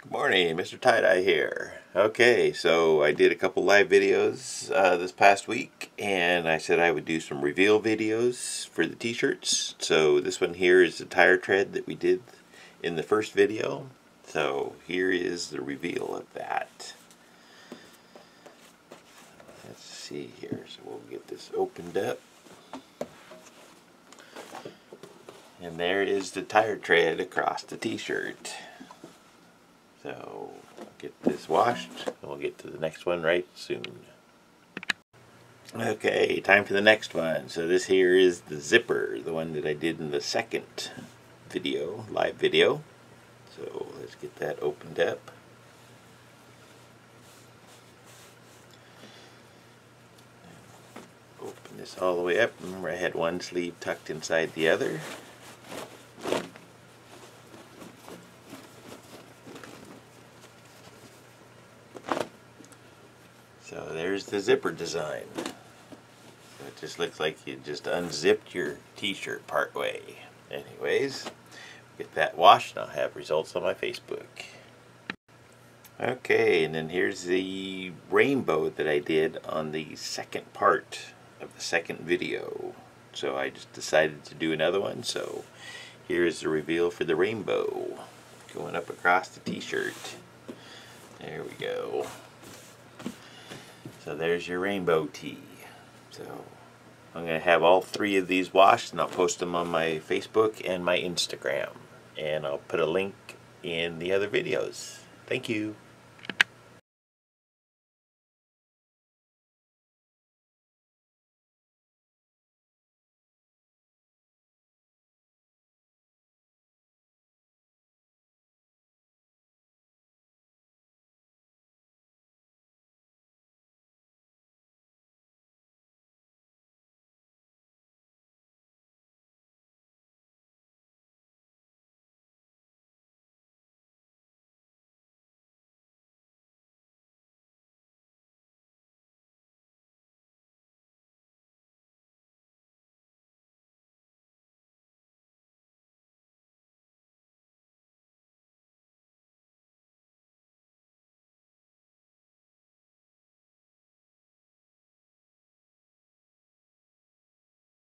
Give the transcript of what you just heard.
Good morning, MrTieDye here. Okay, so I did a couple live videos this past week, and I said I would do some reveal videos for the t-shirts. So this one here is the tire tread that we did in the first video. So here is the reveal of that. Let's see here, so we'll get this opened up. And there is the tire tread across the t-shirt. So get this washed and we'll get to the next one right soon. Okay, time for the next one. So this here is the zipper, the one that I did in the second video, live video. So let's get that opened up. Open this all the way up. Remember, I had one sleeve tucked inside the other. So there's the zipper design. So it just looks like you just unzipped your t-shirt part way. Anyways, get that washed and I'll have results on my Facebook. Okay, and then here's the rainbow that I did on the second part of the second video. So I just decided to do another one. So here's the reveal for the rainbow going up across the t-shirt. There we go. So there's your rainbow tee. So I'm going to have all three of these washed and I'll post them on my Facebook and my Instagram. And I'll put a link in the other videos. Thank you.